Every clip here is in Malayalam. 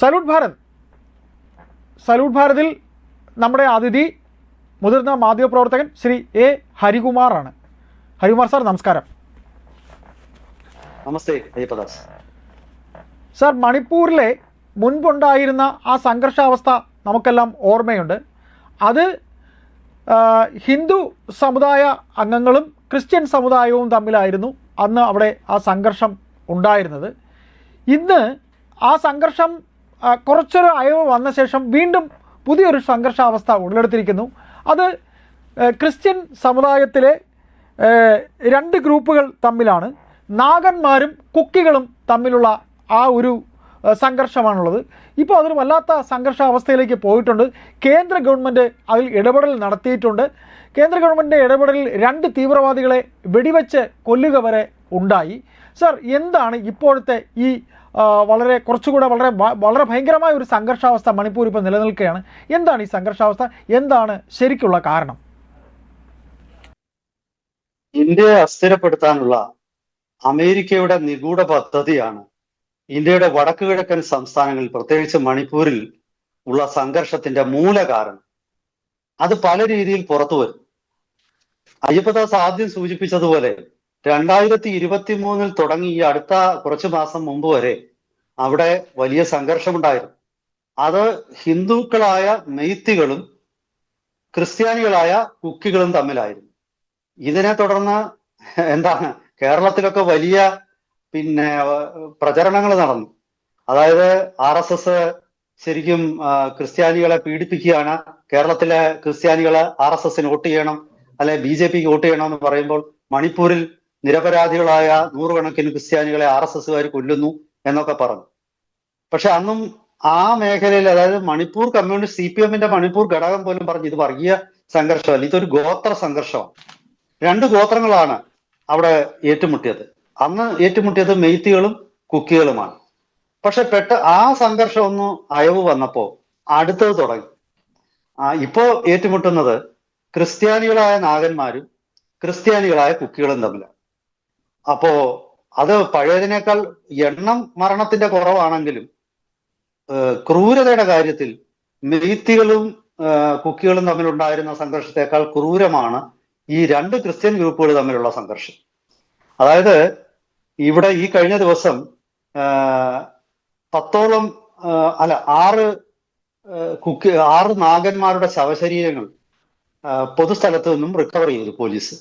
സല്യൂട്ട് ഭാരത്. സല്യൂട്ട് ഭാരതിൽ നമ്മുടെ അതിഥി മുതിർന്ന മാധ്യമപ്രവർത്തകൻ ശ്രീ എ ഹരികുമാറാണ്. ഹരികുമാർ സാർ, നമസ്കാരം. നമസ്തേ അയ്യപ്പദാസ് സാർ, മണിപ്പൂരിലെ മുൻപുണ്ടായിരുന്ന ആ സംഘർഷാവസ്ഥ നമുക്കെല്ലാം ഓർമ്മയുണ്ട്. അത് ഹിന്ദു സമുദായ അംഗങ്ങളും ക്രിസ്ത്യൻ സമുദായവും തമ്മിലായിരുന്നു അന്ന് അവിടെ ആ സംഘർഷം ഉണ്ടായിരുന്നത്. ഇന്ന് ആ സംഘർഷം കുറച്ചൊരു അയവ് വന്ന ശേഷം വീണ്ടും പുതിയൊരു സംഘർഷാവസ്ഥ ഉടലെടുത്തിരിക്കുന്നു. അത് ക്രിസ്ത്യൻ സമുദായത്തിലെ രണ്ട് ഗ്രൂപ്പുകൾ തമ്മിലാണ്. നാഗന്മാരും കുക്കികളും തമ്മിലുള്ള ആ ഒരു സംഘർഷമാണുള്ളത്. ഇപ്പോൾ അതൊരു വല്ലാത്ത സംഘർഷാവസ്ഥയിലേക്ക് പോയിട്ടുണ്ട്. കേന്ദ്ര ഗവൺമെൻറ് അതിൽ ഇടപെടൽ നടത്തിയിട്ടുണ്ട്. കേന്ദ്ര ഗവൺമെൻറ്റിൻ്റെ ഇടപെടലിൽ 2 തീവ്രവാദികളെ വെടിവെച്ച് കൊല്ലുക വരെ ഉണ്ടായി. സർ, എന്താണ് ഇപ്പോഴത്തെ ഈ കുറച്ചുകൂടെ വളരെ ഭയങ്കരമായ ഒരു സംഘർഷാവസ്ഥ മണിപ്പൂർ ഇപ്പോൾ നിലനിൽക്കുകയാണ്? എന്താണ് ഈ സംഘർഷാവസ്ഥ? എന്താണ് ശരിക്കുള്ള കാരണം? ഇന്ത്യയെ അസ്ഥിരപ്പെടുത്താനുള്ള അമേരിക്കയുടെ നിഗൂഢ പദ്ധതിയാണ് ഇന്ത്യയുടെ വടക്കു കിഴക്കൻ സംസ്ഥാനങ്ങളിൽ, പ്രത്യേകിച്ച് മണിപ്പൂരിൽ ഉള്ള സംഘർഷത്തിന്റെ മൂല കാരണം. അത് പല രീതിയിൽ പുറത്തു വരും. അയ്യപ്പദാസ് ആദ്യം സൂചിപ്പിച്ചതുപോലെ 2023 തുടങ്ങി ഈ അടുത്ത കുറച്ചു മാസം മുമ്പ് വരെ അവിടെ വലിയ സംഘർഷമുണ്ടായിരുന്നു. അത് ഹിന്ദുക്കളായ മെയ്ത്തികളും ക്രിസ്ത്യാനികളായ കുക്കികളും തമ്മിലായിരുന്നു. ഇതിനെ തുടർന്ന് കേരളത്തിലൊക്കെ വലിയ പ്രചരണങ്ങൾ നടന്നു. അതായത് RSS ശരിക്കും ക്രിസ്ത്യാനികളെ പീഡിപ്പിക്കുകയാണ്, കേരളത്തിലെ ക്രിസ്ത്യാനികളെ RSSന് വോട്ട് ചെയ്യണം, അല്ലെ BJPക്ക് വോട്ട് ചെയ്യണം എന്ന് പറയുമ്പോൾ മണിപ്പൂരിൽ നിരപരാധികളായ 100 കണക്കിന് ക്രിസ്ത്യാനികളെ RSSകാർ കൊല്ലുന്നു എന്നൊക്കെ പറഞ്ഞു. പക്ഷെ അന്നും ആ മേഖലയിൽ, അതായത് മണിപ്പൂർ കമ്മ്യൂണിസ്റ്റ് CPMന്റെ മണിപ്പൂർ ഘടകം പോലും പറഞ്ഞു ഇത് വർഗീയ സംഘർഷമല്ല, ഇതൊരു ഗോത്ര സംഘർഷമാണ്. 2 ഗോത്രങ്ങളാണ് അവിടെ ഏറ്റുമുട്ടിയത്. അന്ന് ഏറ്റുമുട്ടിയത് മെയ്ത്തികളും കുക്കികളുമാണ്. പക്ഷെ ആ സംഘർഷം ഒന്ന് അയവ് വന്നപ്പോ അടുത്തത് തുടങ്ങി. ഇപ്പോ ഏറ്റുമുട്ടുന്നത് ക്രിസ്ത്യാനികളായ നാഗന്മാരും ക്രിസ്ത്യാനികളായ കുക്കികളും തമ്മിലാണ്. അപ്പോ അത് പഴയതിനേക്കാൾ എണ്ണം മരണത്തിന്റെ കുറവാണെങ്കിലും ക്രൂരതയുടെ കാര്യത്തിൽ മെയ്ത്തികളും കുക്കികളും തമ്മിലുണ്ടായിരുന്ന സംഘർഷത്തെക്കാൾ ക്രൂരമാണ് ഈ 2 ക്രിസ്ത്യൻ ഗ്രൂപ്പുകൾ തമ്മിലുള്ള സംഘർഷം. അതായത് ഇവിടെ ഈ കഴിഞ്ഞ ദിവസം 6 നാഗന്മാരുടെ ശവശരീരങ്ങൾ പൊതുസ്ഥലത്ത് നിന്നും റിക്കവർ ചെയ്തു പോലീസ്.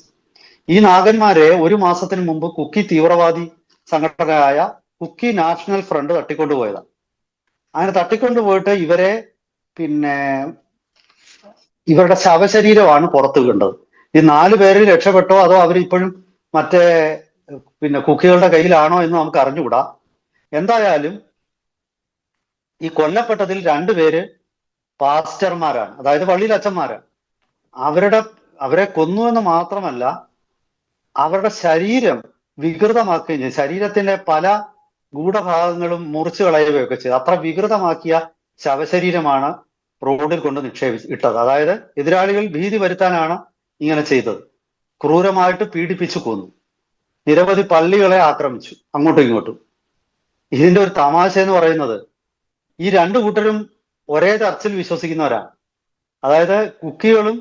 ഈ നാഗന്മാരെ 1 മാസത്തിന് മുമ്പ് കുക്കി തീവ്രവാദി സംഘടനയായ കുക്കി നാഷണൽ ഫ്രണ്ട് തട്ടിക്കൊണ്ടുപോയതാണ്. അങ്ങനെ തട്ടിക്കൊണ്ടുപോയിട്ട് ഇവരുടെ ശവശരീരമാണ് പുറത്തു കണ്ടത്. ഈ 4 പേരിൽ രക്ഷപ്പെട്ടോ അതോ അവരിപ്പോഴും മറ്റേ കുക്കികളുടെ കയ്യിലാണോ എന്ന് നമുക്ക് അറിഞ്ഞുകൂടാ. എന്തായാലും ഈ കൊല്ലപ്പെട്ടതിൽ 2 പേര് പാസ്റ്റർമാരാണ്, അതായത് പള്ളിയിൽ അച്ഛന്മാരാണ്. അവരെ കൊന്നു എന്ന് മാത്രമല്ല, അവരുടെ ശരീരം വികൃതമാക്കുകയും ചെയ്തു. ശരീരത്തിന്റെ പല ഗൂഢഭാഗങ്ങളും മുറിച്ചു കളയുകയൊക്കെ ചെയ്തു. അത്ര വികൃതമാക്കിയ ശവശരീരമാണ് റോഡിൽ കൊണ്ട് ഇട്ടത്. അതായത് എതിരാളികൾ ഭീതി വരുത്താനാണ് ഇങ്ങനെ ചെയ്തത്. ക്രൂരമായിട്ട് പീഡിപ്പിച്ചു കൊന്നു. നിരവധി പള്ളികളെ ആക്രമിച്ചു അങ്ങോട്ടും ഇങ്ങോട്ടും. ഇതിന്റെ ഒരു തമാശ എന്ന് പറയുന്നത്, ഈ 2 കൂട്ടരും ഒരേ ചർച്ചിൽ വിശ്വസിക്കുന്നവരാണ്. അതായത് കുക്കികളും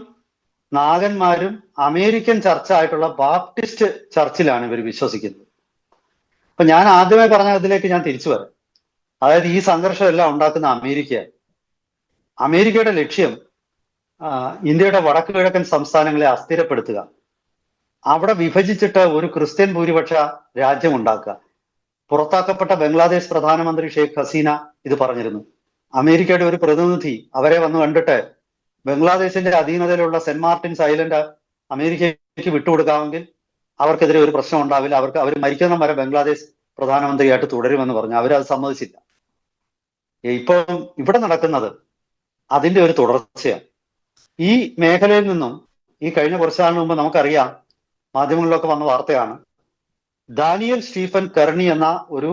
നാഗന്മാരും അമേരിക്കൻ ചർച്ചായിട്ടുള്ള ബാപ്റ്റിസ്റ്റ് ചർച്ചിലാണ് ഇവർ വിശ്വസിക്കുന്നത്. അപ്പൊ ഞാൻ ആദ്യമേ പറഞ്ഞ ഇതിലേക്ക് ഞാൻ തിരിച്ചു വരാം. അതായത് ഈ സംഘർഷം എല്ലാം ഉണ്ടാക്കുന്ന അമേരിക്കയുടെ ലക്ഷ്യം ഇന്ത്യയുടെ വടക്കു കിഴക്കൻ സംസ്ഥാനങ്ങളെ അസ്ഥിരപ്പെടുത്തുക, അവിടെ വിഭജിച്ചിട്ട് ഒരു ക്രിസ്ത്യൻ ഭൂരിപക്ഷ രാജ്യം ഉണ്ടാക്കുക. പുറത്താക്കപ്പെട്ട ബംഗ്ലാദേശ് പ്രധാനമന്ത്രി ഷെയ്ഖ് ഹസീന ഇത് പറഞ്ഞിരുന്നു. അമേരിക്കയുടെ ഒരു പ്രതിനിധി അവരെ വന്ന് കണ്ടിട്ട് ബംഗ്ലാദേശിന്റെ അധീനതയിലുള്ള സെന്റ് മാർട്ടിൻസ് ഐലൻഡ് അമേരിക്കയ്ക്ക് വിട്ടുകൊടുക്കാമെങ്കിൽ അവർക്കെതിരെ ഒരു പ്രശ്നം ഉണ്ടാവില്ല, അവർ മരിക്കുന്ന വരെ ബംഗ്ലാദേശ് പ്രധാനമന്ത്രിയായിട്ട് തുടരുമെന്ന് പറഞ്ഞു. അവരത് സമ്മതിച്ചില്ല. ഇപ്പം ഇവിടെ നടക്കുന്നത് അതിന്റെ ഒരു തുടർച്ചയാണ്. ഈ മേഖലയിൽ നിന്നും ഈ കഴിഞ്ഞ കുറച്ചു നാളിന് മുമ്പ് നമുക്കറിയാം, മാധ്യമങ്ങളിലൊക്കെ വന്ന വാർത്തയാണ്, ഡാനിയൽ സ്റ്റീഫൻ കെർണി എന്ന ഒരു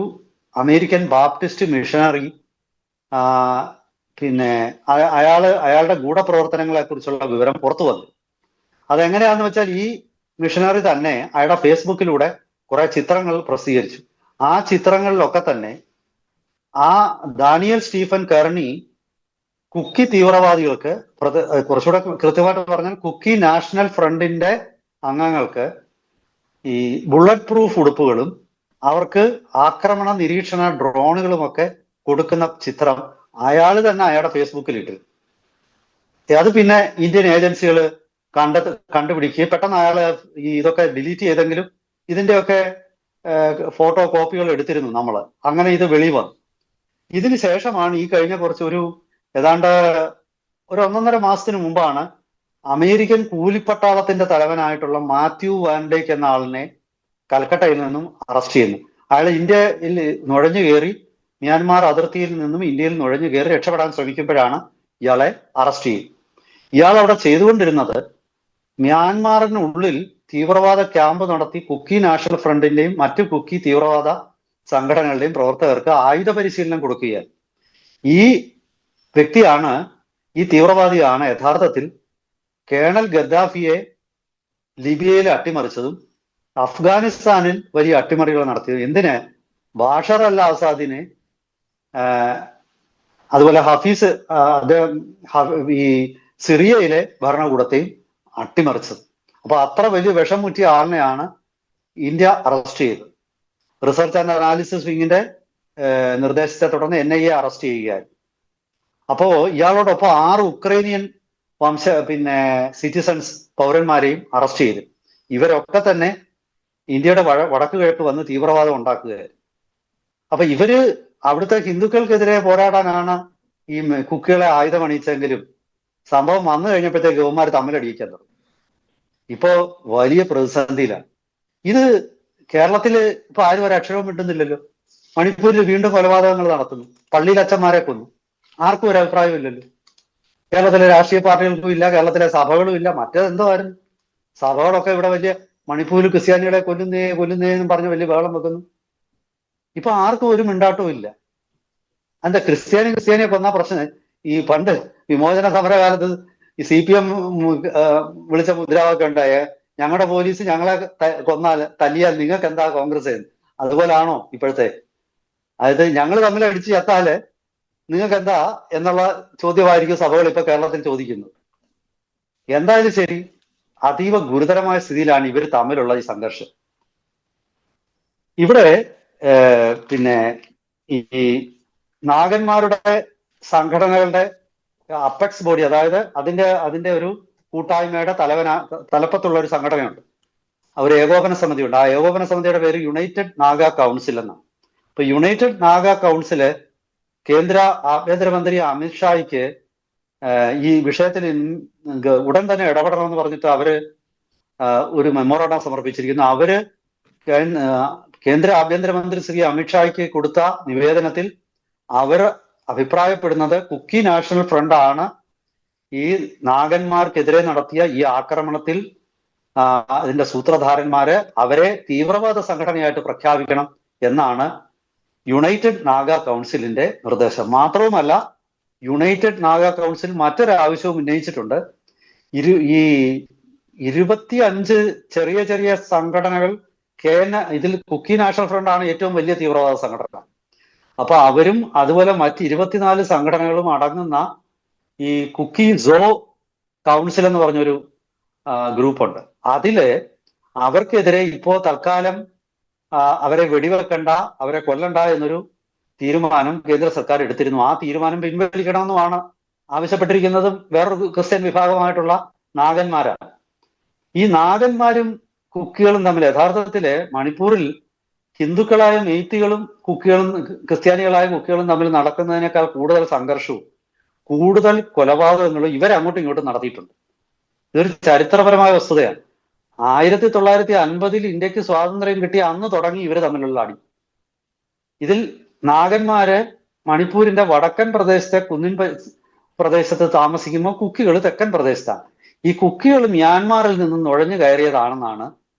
അമേരിക്കൻ ബാപ്റ്റിസ്റ്റ് മിഷണറി അയാളുടെ ഗൂഢപ്രവർത്തനങ്ങളെ കുറിച്ചുള്ള വിവരം പുറത്തു വന്നു. അതെങ്ങനെയാണെന്ന് വെച്ചാൽ, ഈ മിഷണറി തന്നെ അയാളുടെ ഫേസ്ബുക്കിലൂടെ കുറെ ചിത്രങ്ങൾ പ്രസിദ്ധീകരിച്ചു. ആ ചിത്രങ്ങളിലൊക്കെ തന്നെ ആ ഡാനിയൽ സ്റ്റീഫൻ കെർണി കുക്കി തീവ്രവാദികൾക്ക്, കുറച്ചുകൂടെ കൃത്യമായിട്ട് പറഞ്ഞാൽ കുക്കി നാഷണൽ ഫ്രണ്ടിന്റെ അംഗങ്ങൾക്ക് ഈ ബുള്ളറ്റ് പ്രൂഫ് ഉടുപ്പുകളും അവർക്ക് ആക്രമണ നിരീക്ഷണ ഡ്രോണുകളുമൊക്കെ കൊടുക്കുന്ന ചിത്രം അയാൾ തന്നെ അയാളുടെ ഫേസ്ബുക്കിൽ ഇട്ടു. അത് പിന്നെ ഇന്ത്യൻ ഏജൻസികൾ കണ്ടുപിടിക്കുകയും പെട്ടെന്ന് അയാൾ ഇതൊക്കെ ഡിലീറ്റ് ചെയ്തെങ്കിലും ഇതിന്റെയൊക്കെ ഫോട്ടോ കോപ്പികൾ എടുത്തിരുന്നു നമ്മൾ. അങ്ങനെ ഇത് വെളി വന്നു. ഇതിന് ശേഷമാണ് ഈ കഴിഞ്ഞ ഏതാണ്ട് ഒരു 1.5 മാസത്തിന് മുമ്പാണ് അമേരിക്കൻ കൂലിപ്പട്ടാളത്തിന്റെ തലവനായിട്ടുള്ള മാത്യു വാൻഡേക്ക് എന്ന ആളിനെ കൽക്കട്ടയിൽ നിന്നും അറസ്റ്റ് ചെയ്യുന്നു. അയാൾ ഇന്ത്യയിൽ നുഴഞ്ഞു കയറി മ്യാൻമാർ അതിർത്തിയിൽ നിന്നും ഇന്ത്യയിൽ നുഴഞ്ഞു കയറി രക്ഷപ്പെടാൻ ശ്രമിക്കുമ്പോഴാണ് ഇയാളെ അറസ്റ്റ് ചെയ്യുന്നത്. ഇയാൾ അവിടെ ചെയ്തുകൊണ്ടിരുന്നത് മ്യാൻമാറിനുള്ളിൽ തീവ്രവാദ ക്യാമ്പ് നടത്തി കുക്കി നാഷണൽ ഫ്രണ്ടിന്റെയും മറ്റു കുക്കി തീവ്രവാദ സംഘടനകളുടെയും പ്രവർത്തകർക്ക് ആയുധ പരിശീലനം കൊടുക്കുകയാണ്. ഈ വ്യക്തിയാണ്, ഈ തീവ്രവാദിയാണ് യഥാർത്ഥത്തിൽ കേണൽ ഗദ്ദാഫിയെ ലിബിയയിൽ അട്ടിമറിച്ചതും അഫ്ഗാനിസ്ഥാനിൽ വലിയ അട്ടിമറികൾ നടത്തിയതും. എന്തിന്? ബാഷർ അൽ ആസാദിനെ അതുപോലെ ഹഫീസ് അദ്ദേഹം ഈ സിറിയയിലെ ഭരണകൂടത്തെയും അട്ടിമറിച്ചത്. അപ്പൊ അത്ര വലിയ വിഷം മുറ്റിയ ആളിനെയാണ് ഇന്ത്യ അറസ്റ്റ് ചെയ്തത്. റിസർച്ച് ആൻഡ് അനാലിസിസ് വിങ്ങിന്റെ നിർദ്ദേശത്തെ തുടർന്ന് NIA അറസ്റ്റ് ചെയ്യുകയായിരുന്നു. അപ്പോ ഇയാളോടൊപ്പം 6 ഉക്രൈനിയൻ സിറ്റിസൺസ് പൗരന്മാരെയും അറസ്റ്റ് ചെയ്തു. ഇവരൊക്കെ തന്നെ ഇന്ത്യയുടെ വടക്ക് കിഴക്ക് വന്ന് തീവ്രവാദം ഉണ്ടാക്കുകയായിരുന്നു. അപ്പൊ ഇവര് അവിടുത്തെ ഹിന്ദുക്കൾക്കെതിരെ പോരാടാനാണ് ഈ കുക്കികളെ ആയുധം അണിയിച്ചെങ്കിലും സംഭവം വന്നു കഴിഞ്ഞപ്പോഴത്തേക്ക് യുവന്മാർ തമ്മിലടിയിക്കാൻ തുടങ്ങി. ഇപ്പോ വലിയ പ്രതിസന്ധിയിലാണ്. ഇത് കേരളത്തില് ഇപ്പൊ ആരും ഒരു അക്ഷരവും കിട്ടുന്നില്ലല്ലോ. മണിപ്പൂരിൽ വീണ്ടും കൊലപാതകങ്ങൾ നടത്തുന്നു, പള്ളിയിൽ അച്ഛന്മാരെ കൊന്നു, ആർക്കും ഒരു അഭിപ്രായമില്ലല്ലോ. കേരളത്തിലെ രാഷ്ട്രീയ പാർട്ടികൾക്കും ഇല്ല, കേരളത്തിലെ സഭകളും ഇല്ല. മറ്റേതെന്തോ ആയിരുന്നു, സഭകളൊക്കെ ഇവിടെ വലിയ മണിപ്പൂരിൽ ക്രിസ്ത്യാനികളെ കൊല്ലുന്നേന്നും പറഞ്ഞ് വലിയ ബഹളം വെക്കുന്നു. ഇപ്പൊ ആർക്കും ഒരു മിണ്ടാട്ടവും ഇല്ല. എന്താ ക്രിസ്ത്യാനിയെ കൊന്ന പ്രശ്നം? ഈ പണ്ട് വിമോചന സമരകാലത്ത് ഈ CPM വിളിച്ച മുദ്രാവാക്യം ഉണ്ടായ ഞങ്ങളുടെ പോലീസ് ഞങ്ങളെ തല്ലിയാൽ നിങ്ങൾക്ക് എന്താ കോൺഗ്രസ്? അതുപോലാണോ ഇപ്പോഴത്തെ? അതായത് ഞങ്ങൾ തമ്മിൽ അടിച്ച് ചത്താല് നിങ്ങൾക്ക് എന്താ എന്നുള്ള ചോദ്യമായിരിക്കും സഭകൾ ഇപ്പൊ കേരളത്തിൽ ചോദിക്കുന്നത്. എന്തായാലും ശരി, അതീവ ഗുരുതരമായ സ്ഥിതിയിലാണ് ഇവർ തമ്മിലുള്ള ഈ സംഘർഷം. ഇവിടെ ഈ നാഗന്മാരുടെ സംഘടനകളുടെ അപ്പെക്സ് ബോഡി, അതായത് അതിന്റെ ഒരു കൂട്ടായ്മയുടെ തലപ്പത്തുള്ള ഒരു സംഘടനയുണ്ട്, ഒരു ഏകോപന സമിതിയുണ്ട്. ആ ഏകോപന സമിതിയുടെ പേര് യുണൈറ്റഡ് നാഗ കൗൺസിൽ എന്നാണ്. ഇപ്പൊ യുണൈറ്റഡ് നാഗ കൗൺസില് കേന്ദ്ര ആഭ്യന്തരമന്ത്രി അമിത്ഷായ്ക്ക് ഈ വിഷയത്തിൽ ഉടൻ തന്നെ ഇടപെടണമെന്ന് പറഞ്ഞിട്ട് അവര് ഒരു മെമ്മോറാണ്ടം സമർപ്പിച്ചിരിക്കുന്നു. അവര് കേന്ദ്ര ആഭ്യന്തരമന്ത്രി ശ്രീ അമിത്ഷായ്ക്ക് കൊടുത്ത നിവേദനത്തിൽ അവർ അഭിപ്രായപ്പെടുന്നത് കുക്കി നാഷണൽ ഫ്രണ്ട് ആണ് ഈ നാഗന്മാർക്കെതിരെ നടത്തിയ ഈ ആക്രമണത്തിൽ അതിന്റെ സൂത്രധാരന്മാര്, അവരെ തീവ്രവാദ സംഘടനയായിട്ട് പ്രഖ്യാപിക്കണം എന്നാണ് യുണൈറ്റഡ് നാഗ കൗൺസിലിന്റെ നിർദ്ദേശം. മാത്രവുമല്ല, യുണൈറ്റഡ് നാഗ കൗൺസിൽ മറ്റൊരാവശ്യവും ഉന്നയിച്ചിട്ടുണ്ട്. ഈ 25 ചെറിയ ചെറിയ സംഘടനകൾ ഇതിൽ കുക്കി നാഷണൽ ഫ്രണ്ട് ആണ് ഏറ്റവും വലിയ തീവ്രവാദ സംഘടന. അപ്പൊ അവരും അതുപോലെ മറ്റ് 24 സംഘടനകളും അടങ്ങുന്ന ഈ കുക്കി സോ കൗൺസിൽ എന്ന് പറഞ്ഞൊരു ഗ്രൂപ്പുണ്ട്. അതില് അവർക്കെതിരെ ഇപ്പോ തൽക്കാലം അവരെ വെടിവെക്കണ്ട, അവരെ കൊല്ലണ്ട എന്നൊരു തീരുമാനം കേന്ദ്ര സർക്കാർ എടുത്തിരുന്നു. ആ തീരുമാനം പിൻവലിക്കണമെന്നുമാണ് ആവശ്യപ്പെട്ടിരിക്കുന്നതും വേറൊരു ക്രിസ്ത്യൻ വിഭാഗമായിട്ടുള്ള നാഗന്മാരാണ്. ഈ നാഗന്മാരും കുക്കികളും തമ്മിൽ യഥാർത്ഥത്തില് മണിപ്പൂരിൽ ഹിന്ദുക്കളായ മെയ്ത്തികളും കുക്കികളും ക്രിസ്ത്യാനികളായ കുക്കികളും തമ്മിൽ നടക്കുന്നതിനേക്കാൾ കൂടുതൽ സംഘർഷവും കൂടുതൽ കൊലപാതകങ്ങളും ഇവരങ്ങോട്ടും ഇങ്ങോട്ടും നടത്തിയിട്ടുണ്ട്. ഇതൊരു ചരിത്രപരമായ വസ്തുതയാണ്. 1950 ഇന്ത്യക്ക് സ്വാതന്ത്ര്യം കിട്ടിയ അന്ന് തുടങ്ങി ഇവർ തമ്മിലുള്ള അടി. ഇതിൽ നാഗന്മാര് മണിപ്പൂരിന്റെ വടക്കൻ പ്രദേശത്തെ കുന്നിൻ പ്രദേശത്ത് താമസിക്കുമ്പോൾ കുക്കികൾ തെക്കൻ പ്രദേശത്താണ്. ഈ കുക്കികൾ മ്യാൻമാറിൽ നിന്നും നുഴഞ്ഞു കയറിയതാണെന്നാണ്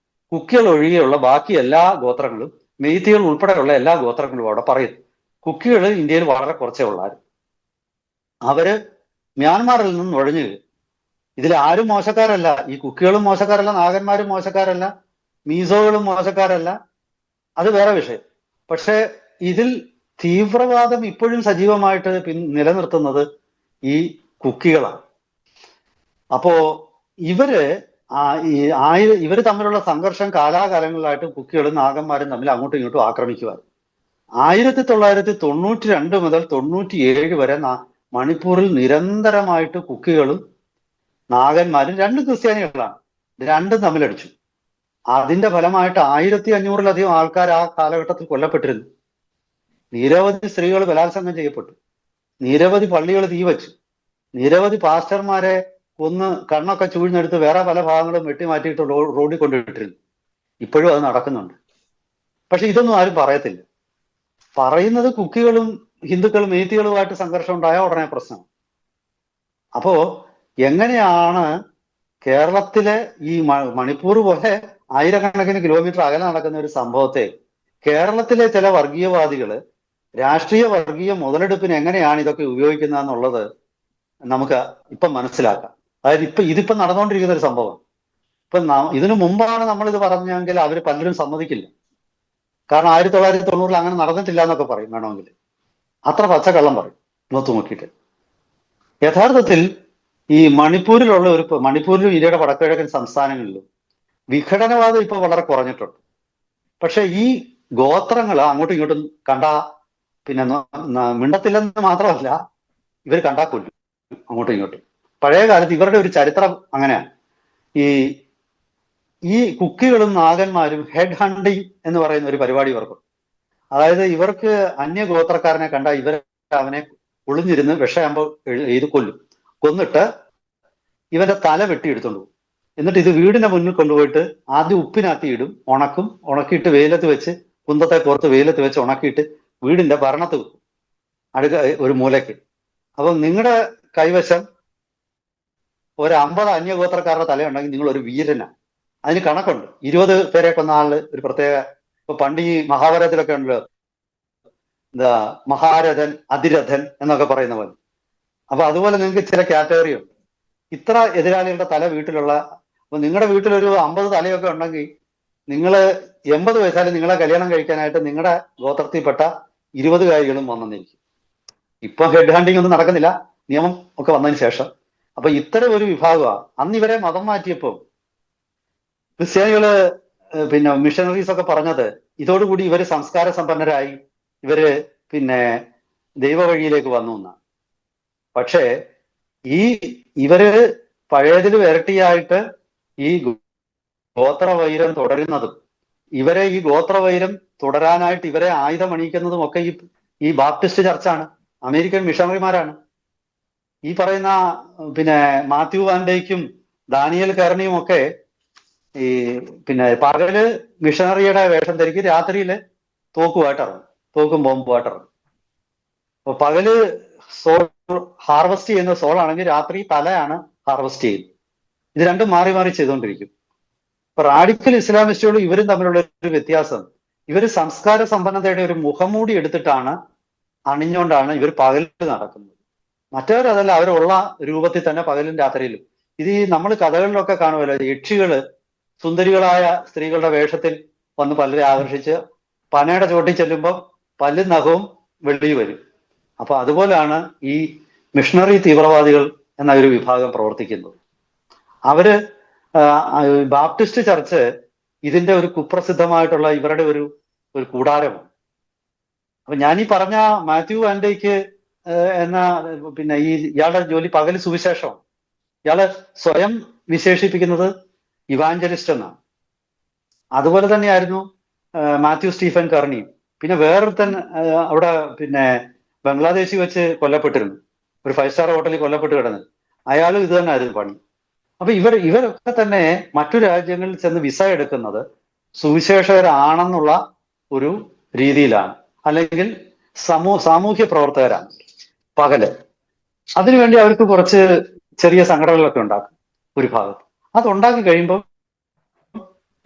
കുക്കികൾ ഒഴികെയുള്ള ബാക്കി എല്ലാ ഗോത്രങ്ങളും, മെയ്ത്തികൾ ഉൾപ്പെടെയുള്ള എല്ലാ ഗോത്രങ്ങളും അവിടെ പറയുന്നു. കുക്കികൾ ഇന്ത്യയിൽ വളരെ കുറച്ചേ ഉള്ളായിരുന്നു. അവര് മ്യാൻമാറിൽ നിന്നും നുഴഞ്ഞു കയറി. ഇതിൽ ആരും മോശക്കാരല്ല. ഈ കുക്കികളും മോശക്കാരല്ല, നാഗന്മാരും മോശക്കാരല്ല, മീസോകളും മോശക്കാരല്ല, അത് വേറെ വിഷയം. പക്ഷെ ഇതിൽ തീവ്രവാദം ഇപ്പോഴും സജീവമായിട്ട് നിലനിർത്തുന്നത് ഈ കുക്കികളാണ്. അപ്പോ ഇവര് ഇവര് തമ്മിലുള്ള സംഘർഷം കാലാകാലങ്ങളിലായിട്ട് കുക്കികളും നാഗന്മാരും തമ്മിൽ അങ്ങോട്ടും ഇങ്ങോട്ടും ആക്രമിക്കുവാൻ 1992 മുതൽ 97 വരെ മണിപ്പൂരിൽ നിരന്തരമായിട്ട് കുക്കികളും നാഗന്മാരും രണ്ടും ക്രിസ്ത്യാനികളാണ്, രണ്ടും തമ്മിലടിച്ചു. അതിന്റെ ഫലമായിട്ട് 1500-ലധികം ആൾക്കാർ ആ കാലഘട്ടത്തിൽ കൊല്ലപ്പെട്ടിരുന്നു. നിരവധി സ്ത്രീകൾ ബലാത്സംഗം ചെയ്യപ്പെട്ടു, നിരവധി പള്ളികൾ തീവച്ചു, നിരവധി പാസ്റ്റർമാരെ ഒന്ന് കണ്ണൊക്കെ ചൂഴ്ന്നെടുത്ത് വേറെ പല ഭാഗങ്ങളും വെട്ടിമാറ്റിയിട്ട് റോഡിൽ കൊണ്ടുവിട്ടിരുന്നു. ഇപ്പോഴും അത് നടക്കുന്നുണ്ട്. പക്ഷെ ഇതൊന്നും ആരും പറയത്തില്ല. പറയുന്നത് കുക്കികളും ഹിന്ദുക്കളും മേത്തികളുമായിട്ട് സംഘർഷം ഉണ്ടായ ഉടനെ പ്രശ്നം. അപ്പോ എങ്ങനെയാണ് കേരളത്തിലെ ഈ മണിപ്പൂർ പോലെ ആയിരക്കണക്കിന് കിലോമീറ്റർ അകലെ നടക്കുന്ന ഒരു സംഭവത്തെ കേരളത്തിലെ ചില വർഗീയവാദികള് രാഷ്ട്രീയ വർഗീയ മുതലെടുപ്പിന് എങ്ങനെയാണ് ഇതൊക്കെ ഉപയോഗിക്കുന്നതെന്നുള്ളത് നമുക്ക് ഇപ്പം മനസ്സിലാക്കാം. അതായത് ഇതിപ്പം നടന്നുകൊണ്ടിരിക്കുന്ന ഒരു സംഭവം. ഇതിനു മുമ്പാണ് നമ്മളിത് പറഞ്ഞെങ്കിൽ അവർ പലരും സമ്മതിക്കില്ല. കാരണം 1990 അങ്ങനെ നടന്നിട്ടില്ല എന്നൊക്കെ പറയും വേണമെങ്കിൽ. അത്ര പച്ചക്കള്ളം പറയും നോത്തു നോക്കിയിട്ട്. യഥാർത്ഥത്തിൽ ഈ മണിപ്പൂരിലും ഇന്ത്യയുടെ വടക്കുകിഴക്കൻ സംസ്ഥാനങ്ങളിലും വിഘടനവാദം ഇപ്പൊ വളരെ കുറഞ്ഞിട്ടുണ്ട്. പക്ഷെ ഈ ഗോത്രങ്ങൾ അങ്ങോട്ടും ഇങ്ങോട്ടും പിന്നെ മിണ്ടത്തില്ലെന്ന് മാത്രമല്ല, ഇവർ കണ്ടാ കൊല്ലും അങ്ങോട്ടും ഇങ്ങോട്ടും. പഴയ കാലത്ത് ഇവരുടെ ഒരു ചരിത്രം അങ്ങനെയാണ്. ഈ കുക്കികളും നാഗന്മാരും ഹെഡ് ഹണ്ടിങ് എന്ന് പറയുന്ന ഒരു പരിപാടി ഇവർക്കും. അതായത് ഇവർക്ക് അന്യഗോത്രക്കാരനെ കണ്ട അവനെ ഒളിഞ്ഞിരുന്ന് വിഷയാകുമ്പോൾ കൊന്നിട്ട് ഇവന്റെ തല വെട്ടിയെടുത്തോണ്ട് പോകും. എന്നിട്ട് ഇത് വീടിന്റെ മുന്നിൽ കൊണ്ടുപോയിട്ട് ആദ്യം ഉപ്പിനകത്ത് ഇടും, ഉണക്കിയിട്ട് വെയിലത്ത് വെച്ച് കുന്തത്തെ പുറത്ത് വെയിലത്ത് വെച്ച് ഉണക്കിയിട്ട് വീടിന്റെ ഭരണത്ത് വെക്കും, ഒരു മൂലയ്ക്ക്. അപ്പം നിങ്ങളുടെ കൈവശം ഒരു 50 അന്യഗോത്രക്കാരുടെ തലയുണ്ടെങ്കിൽ നിങ്ങൾ ഒരു വീരനാണ്. അതിന് കണക്കുണ്ട്. 20 പേരെ കൊന്ന ആള് ഒരു പ്രത്യേക, ഇപ്പൊ പണ്ട് ഈ മഹാഭാരതത്തിലൊക്കെ ഉണ്ടല്ലോ, മഹാരഥൻ അതിരഥൻ എന്നൊക്കെ പറയുന്ന പോലെ. അപ്പൊ അതുപോലെ നിങ്ങൾക്ക് ചില കാറ്റഗറി ഉണ്ട്. ഇത്ര എതിരാളികളുടെ തല വീട്ടിലുള്ള, അപ്പൊ നിങ്ങളുടെ വീട്ടിലൊരു 50 തലയൊക്കെ ഉണ്ടെങ്കിൽ നിങ്ങൾ 80 വയസ്സായാലും നിങ്ങളെ കല്യാണം കഴിക്കാനായിട്ട് നിങ്ങളുടെ ഗോത്രത്തിൽപ്പെട്ട 20 കാരികളും വന്നെന്നിരിക്കും. ഇപ്പൊ ഹെഡ് ഹണ്ടിങ് ഒന്നും നടക്കുന്നില്ല, നിയമം ഒക്കെ വന്നതിന് ശേഷം. അപ്പൊ ഇത്തരം ഒരു വിഭാഗമാണ്. അന്ന് ഇവരെ മതം മാറ്റിയപ്പോൾ ക്രിസ്ത്യാനികള് പിന്നെ മിഷണറീസ് ഒക്കെ പറഞ്ഞത് ഇതോടുകൂടി ഇവര് സംസ്കാര സമ്പന്നരായി, ഇവര് പിന്നെ ദൈവ വഴിയിലേക്ക് വന്നു എന്നാണ്. പക്ഷേ ഇവര് പഴയതിൽ ഇരട്ടിയായിട്ട് ഈ ഗോത്രവൈരം തുടരുന്നതും ഈ ഗോത്രവൈരം തുടരാനായിട്ട് ഇവരെ ആയുധമണിയിക്കുന്നതും ഒക്കെ ഈ ബാപ്റ്റിസ്റ്റ് ചർച്ചാണ്, അമേരിക്കൻ മിഷണറിമാരാണ്. ഈ പറയുന്ന പിന്നെ മാത്യു വാൻഡേക്കും ദാനിയൽ കർണിയും ഒക്കെ പിന്നെ പകല് മിഷണറിയുടെ വേഷം ധരിക്കും, രാത്രിയില് തോക്കുമായിട്ടിറങ്ങും, തോക്കും ബോംബുമായിട്ടിറങ്ങും. അപ്പൊ പകല് സോൾ ഹാർവെസ്റ്റ് ചെയ്യുന്ന സോളാണെങ്കിൽ രാത്രി തലയാണ് ഹാർവെസ്റ്റ് ചെയ്യുന്നത്. ഇത് രണ്ടും മാറി മാറി ചെയ്തുകൊണ്ടിരിക്കും. ഇപ്പൊ റാഡിക്കൽ ഇസ്ലാമിസ്റ്റുകളും ഇവരും തമ്മിലുള്ള ഒരു വ്യത്യാസം, ഇവർ സംസ്കാര സമ്പന്നതയുടെ ഒരു മുഖംമൂടി എടുത്തിട്ടാണ് അണിഞ്ഞുകൊണ്ടാണ് ഇവർ പകലിൽ നടക്കുന്നത്. മറ്റവരതല്ല, അവരുള്ള രൂപത്തിൽ തന്നെ പകലും രാത്രിയിലും. ഇത് നമ്മൾ കഥകളിലൊക്കെ കാണുമല്ലോ, യക്ഷികള് സുന്ദരികളായ സ്ത്രീകളുടെ വേഷത്തിൽ വന്ന് പലരെ ആകർഷിച്ച് പനയുടെ ചോട്ടിൽ ചെല്ലുമ്പോൾ പല്ലും നഖവും വെള്ളി വരും. അപ്പൊ അതുപോലെയാണ് ഈ മിഷണറി തീവ്രവാദികൾ എന്ന ഒരു വിഭാഗം പ്രവർത്തിക്കുന്നത്. അവര് ബാപ്റ്റിസ്റ്റ് ചർച്ച് ഇതിന്റെ ഒരു കുപ്രസിദ്ധമായിട്ടുള്ള ഇവരുടെ ഒരു കൂടാരമാണ്. അപ്പൊ ഞാനീ പറഞ്ഞ മാത്യു ആൻഡേക്ക് എന്ന പിന്നെ ഇയാളുടെ ജോലി പകല് സുവിശേഷം, ഇയാള് സ്വയം വിശേഷിപ്പിക്കുന്നത് ഇവാഞ്ചലിസ്റ്റ് എന്നാണ്. അതുപോലെ തന്നെയായിരുന്നു മാത്യു സ്റ്റീഫൻ കർണിയും. പിന്നെ വേറൊരുത്തൻ അവിടെ പിന്നെ ബംഗ്ലാദേശിൽ വെച്ച് കൊല്ലപ്പെട്ടിരുന്നു, ഒരു 5 സ്റ്റാർ ഹോട്ടലിൽ കൊല്ലപ്പെട്ട് കിടന്നത്. അയാളും ഇത് തന്നെ ആയിരുന്നു പണി. അപ്പൊ ഇവരൊക്കെ തന്നെ മറ്റു രാജ്യങ്ങളിൽ ചെന്ന് വിസ എടുക്കുന്നത് സുവിശേഷകരാണെന്നുള്ള ഒരു രീതിയിലാണ്, അല്ലെങ്കിൽ സാമൂഹ്യ പ്രവർത്തകരാണ് പകല്. അതിനുവേണ്ടി അവർക്ക് കുറച്ച് ചെറിയ സംഘടനകളൊക്കെ ഉണ്ടാക്കും ഒരു ഭാഗത്ത്. അതുണ്ടാക്കി കഴിയുമ്പോൾ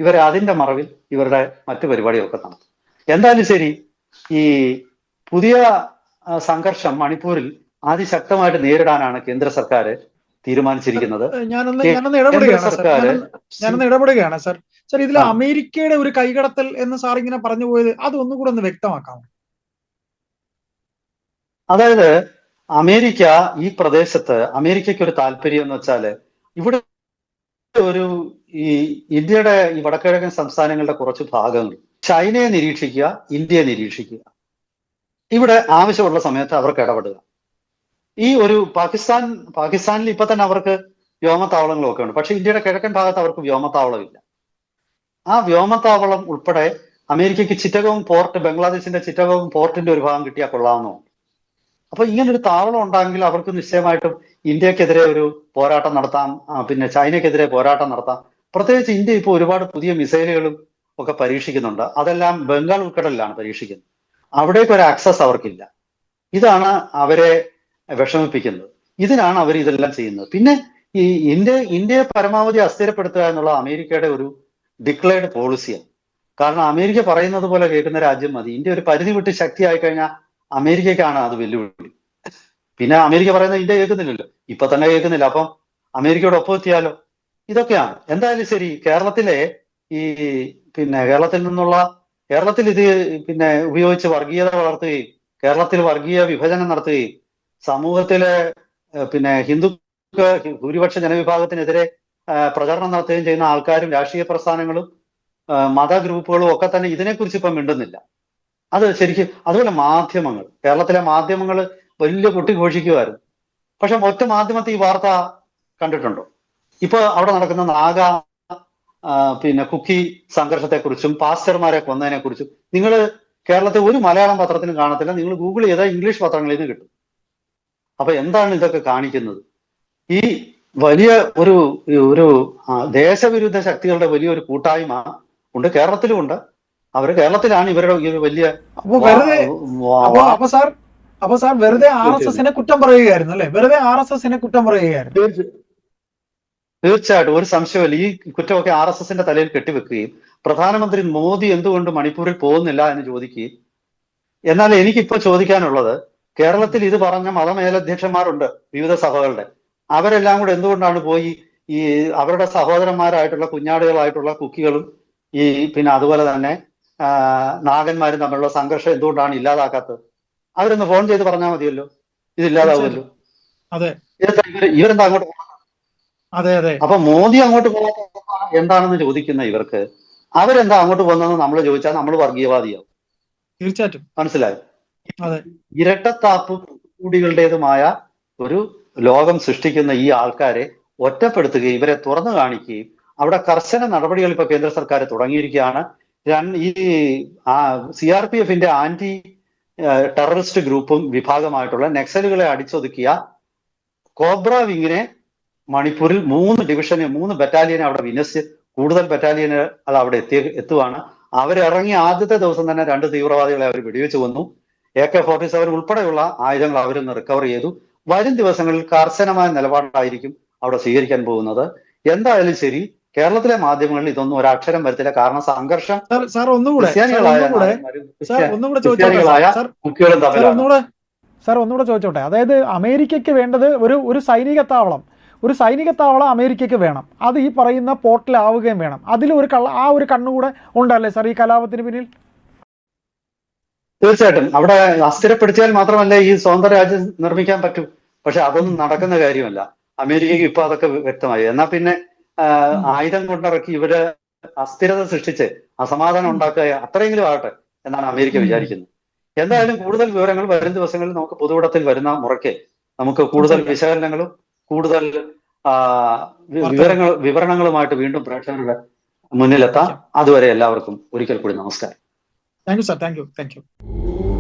ഇവർ അതിന്റെ മറവിൽ ഇവരുടെ മറ്റു പരിപാടികളൊക്കെ നടത്തും. എന്തായാലും ശരി, ഈ പുതിയ സംഘർഷം മണിപ്പൂരിൽ അതിശക്തമായിട്ട് നേരിടാനാണ് കേന്ദ്ര സർക്കാർ തീരുമാനിച്ചിരിക്കുന്നത്. ഞാനൊന്ന് ഇടപെടുകയാണ് സാർ. സാർ, ഇതിൽ അമേരിക്കയുടെ ഒരു കൈകടത്തൽ എന്ന് സാർ ഇങ്ങനെ പറഞ്ഞു പോയത്, അതൊന്നും കൂടെ ഒന്ന് വ്യക്തമാക്കാമോ? അതായത് അമേരിക്ക ഈ പ്രദേശത്ത് അമേരിക്കയ്ക്ക് ഒരു താല്പര്യം എന്ന് വെച്ചാല് ഇവിടെ ഒരു ഈ ഇന്ത്യയുടെ ഈ വടക്കിഴക്കൻ സംസ്ഥാനങ്ങളുടെ കുറച്ച് ഭാഗങ്ങൾ ചൈനയെ നിരീക്ഷിക്കുക, ഇന്ത്യയെ നിരീക്ഷിക്കുക. ഇവിടെ ആവശ്യമുള്ള സമയത്ത് അവർക്ക് ഇടപെടുക. ഈ ഒരു പാകിസ്ഥാനിൽ ഇപ്പൊ തന്നെ അവർക്ക് വ്യോമത്താവളങ്ങളൊക്കെ ഉണ്ട്. പക്ഷെ ഇന്ത്യയുടെ കിഴക്കൻ ഭാഗത്ത് അവർക്ക് വ്യോമത്താവളമില്ല. ആ വ്യോമത്താവളം ഉൾപ്പെടെ അമേരിക്കയ്ക്ക് ചിറ്റഗോങ് പോർട്ട്, ബംഗ്ലാദേശിന്റെ ചിറ്റഗോങ് പോർട്ടിന്റെ ഒരു ഭാഗം കിട്ടിയാൽ കൊള്ളാമെന്നുണ്ട്. അപ്പൊ ഇങ്ങനൊരു താവളം ഉണ്ടെങ്കിൽ അവർക്ക് നിശ്ചയമായിട്ടും ഇന്ത്യക്കെതിരെ ഒരു പോരാട്ടം നടത്താം, പിന്നെ ചൈനയ്ക്കെതിരെ പോരാട്ടം നടത്താം. പ്രത്യേകിച്ച് ഇന്ത്യ ഇപ്പോൾ ഒരുപാട് പുതിയ മിസൈലുകളും ഒക്കെ പരീക്ഷിക്കുന്നുണ്ട്. അതെല്ലാം ബംഗാൾ ഉൾക്കടലിലാണ് പരീക്ഷിക്കുന്നത്. അവിടേക്ക് ഒരു ആക്സസ് അവർക്കില്ല. ഇതാണ് അവരെ വിഷമിപ്പിക്കുന്നത്. ഇതിനാണ് അവർ ഇതെല്ലാം ചെയ്യുന്നത്. പിന്നെ ഈ ഇന്ത്യയെ പരമാവധി അസ്ഥിരപ്പെടുത്തുക എന്നുള്ള അമേരിക്കയുടെ ഒരു ഡിക്ലെയർഡ് പോളിസിയാണ്. കാരണം അമേരിക്ക പറയുന്നത് പോലെ കേൾക്കുന്ന രാജ്യം മതി. ഇന്ത്യ ഒരു പരിധി വിട്ട് ശക്തിയായി കഴിഞ്ഞാൽ അമേരിക്കയ്ക്കാണ് അത് വെല്ലുവിളി. പിന്നെ അമേരിക്ക പറയുന്നത് ഇന്ത്യ കേൾക്കുന്നില്ലല്ലോ, ഇപ്പൊ തന്നെ കേൾക്കുന്നില്ല. അപ്പം അമേരിക്കയോട് ഒപ്പം എത്തിയാലോ? ഇതൊക്കെയാണ്. എന്തായാലും ശരി, കേരളത്തിലെ ഈ കേരളത്തിൽ ഇത് ഉപയോഗിച്ച് വർഗീയത വളർത്തുകയും കേരളത്തിൽ വർഗീയ വിഭജനം നടത്തുകയും സമൂഹത്തിലെ ഭൂരിപക്ഷ ജനവിഭാഗത്തിനെതിരെ പ്രചരണം നടത്തുകയും ചെയ്യുന്ന ആൾക്കാരും രാഷ്ട്രീയ പ്രസ്ഥാനങ്ങളും മത ഗ്രൂപ്പുകളും ഒക്കെ തന്നെ ഇതിനെക്കുറിച്ച് ഇപ്പം മിണ്ടുന്നില്ല. അത് ശരിക്കും അതുപോലെ കേരളത്തിലെ മാധ്യമങ്ങൾ വലിയ കൊട്ടിഘോഷിക്കുമായിരുന്നു. പക്ഷെ ഒറ്റ മാധ്യമത്തിൽ ഈ വാർത്ത കണ്ടിട്ടുണ്ടോ? ഇപ്പൊ അവിടെ നടക്കുന്ന കുക്കി സംഘർഷത്തെക്കുറിച്ചും പാസ്റ്റർമാരെ കൊന്നതിനെ കുറിച്ചും നിങ്ങൾ കേരളത്തെ ഒരു മലയാളം പത്രത്തിനും കാണത്തില്ല. നിങ്ങൾ ഗൂഗിൾ ചെയ്താൽ ഇംഗ്ലീഷ് പത്രങ്ങളിൽ നിന്ന് കിട്ടും. അപ്പൊ എന്താണ് ഇതൊക്കെ കാണിക്കുന്നത്? ഈ വലിയ ഒരു ദേശവിരുദ്ധ ശക്തികളുടെ വലിയൊരു കൂട്ടായ്മ ഉണ്ട്, കേരളത്തിലും ഉണ്ട്. കേരളത്തിലാണ് ഇവരുടെ ഒരു വലിയ അപ്പൊ സാർ വെറുതെ RSSനെ കുറ്റം പറയുകയായിരുന്നു അല്ലെ? വെറുതെ RSSനെ കുറ്റം പറയുകയായിരുന്നു. തീർച്ചയായിട്ടും, ഒരു സംശയമില്ല. ഈ കുറ്റമൊക്കെ RSSന്റെ തലയിൽ കെട്ടിവെക്കുകയും പ്രധാനമന്ത്രി മോദി എന്തുകൊണ്ട് മണിപ്പൂരിൽ പോകുന്നില്ല എന്ന് ചോദിക്കുകയും. എന്നാൽ എനിക്കിപ്പോ ചോദിക്കാനുള്ളത്, കേരളത്തിൽ ഇത് പറഞ്ഞ മതമേലധ്യക്ഷന്മാരുണ്ട് വിവിധ സഭകളുടെ. അവരെല്ലാം കൂടെ എന്തുകൊണ്ടാണ് പോയി ഈ അവരുടെ സഹോദരന്മാരായിട്ടുള്ള കുഞ്ഞാടുകളായിട്ടുള്ള കുക്കികളും അതുപോലെ തന്നെ നാഗന്മാരും തമ്മിലുള്ള സംഘർഷം എന്തുകൊണ്ടാണ് ഇല്ലാതാക്കാത്തത്? അവരൊന്ന് ഫോൺ ചെയ്ത് പറഞ്ഞാൽ മതിയല്ലോ, ഇതില്ലാതാവുമല്ലോ. ഇവരെന്താ അങ്ങോട്ട് പോകുന്നത്? അപ്പൊ മോദി അങ്ങോട്ട് പോകുന്നത് എന്താണെന്ന് ചോദിക്കുന്ന ഇവർക്ക് അവരെന്താ അങ്ങോട്ട് പോകുന്നതെന്ന് നമ്മൾ ചോദിച്ചാൽ നമ്മൾ വർഗീയവാദിയാവും. തീർച്ചയായിട്ടും. മനസ്സിലായോ? ഇരട്ടത്താപ്പ് കൂടികളുടേതുമായ ഒരു ലോകം സൃഷ്ടിക്കുന്ന ഈ ആൾക്കാരെ ഒറ്റപ്പെടുത്തുകയും ഇവരെ തുറന്നു കാണിക്കുകയും അവിടെ കർശന നടപടികൾ ഇപ്പൊ കേന്ദ്ര സർക്കാർ തുടങ്ങിയിരിക്കുകയാണ്. ഈ CRPFന്റെ ആന്റി ടെററിസ്റ്റ് ഗ്രൂപ്പും വിഭാഗമായിട്ടുള്ള നക്സലുകളെ അടിച്ചൊതുക്കിയ കോബ്ര വിങ്ങിനെ മണിപ്പൂരിൽ 3 ബറ്റാലിയനെ അവിടെ വിന്യസിച്ച് കൂടുതൽ ബറ്റാലിയന് അത് അവിടെ എത്തുവാണ്. അവരിറങ്ങിയ ആദ്യത്തെ ദിവസം തന്നെ 2 തീവ്രവാദികളെ അവർ വെടിവെച്ച് കൊന്നു. AK-47 ഉൾപ്പെടെയുള്ള ആയുധങ്ങൾ അവരൊന്ന് റിക്കവർ ചെയ്തു. വരും ദിവസങ്ങളിൽ കർശനമായ നിലപാടായിരിക്കും അവിടെ സ്വീകരിക്കാൻ പോകുന്നത്. എന്തായാലും ശരി, കേരളത്തിലെ മാധ്യമങ്ങളിൽ ഇതൊന്നും ഒരക്ഷരം വരത്തില്ല. കാരണം സംഘർഷം കുക്കികളും തമ്മിലാണ്. സാർ ഒന്നുകൂടെ ചോദിച്ചോട്ടെ, അതായത് അമേരിക്കയ്ക്ക് വേണ്ടത് ഒരു സൈനിക താവളം അമേരിക്കയ്ക്ക് വേണം. അത് ഈ പറയുന്ന പോർട്ടിലാവുകയും വേണം. അതിൽ ഒരു കണ്ണുകൂടെ ഉണ്ടല്ലേ സാർ ഈ കലാപത്തിന് പിന്നിൽ? തീർച്ചയായിട്ടും. അവിടെ അസ്ഥിരപ്പെടുത്തിയാൽ മാത്രമല്ല ഈ സ്വതന്ത്ര രാജ്യം നിർമ്മിക്കാൻ പറ്റൂ. പക്ഷെ അതൊന്നും നടക്കുന്ന കാര്യമല്ല. അമേരിക്കയ്ക്ക് ഇപ്പൊ അതൊക്കെ വ്യക്തമായി. എന്നാ പിന്നെ ആയുധം കൊണ്ടിറക്കി ഇവര് അസ്ഥിരത സൃഷ്ടിച്ച് അസമാധാനം ഉണ്ടാക്കുക അത്രയെങ്കിലും ആകട്ടെ എന്നാണ് അമേരിക്ക വിചാരിക്കുന്നത്. എന്തായാലും കൂടുതൽ വിവരങ്ങൾ വരും ദിവസങ്ങളിൽ നമുക്ക് പൊതുവിടത്തിൽ വരുന്ന മുറയ്ക്ക് നമുക്ക് കൂടുതൽ വിശകലനങ്ങളും കൂടുതൽ വിവരണങ്ങളുമായിട്ട് വീണ്ടും പ്രേക്ഷകരുടെ മുന്നിലെത്താം. അതുവരെ എല്ലാവർക്കും ഒരിക്കൽ കൂടി നമസ്കാരം. Thank you sir. Thank you.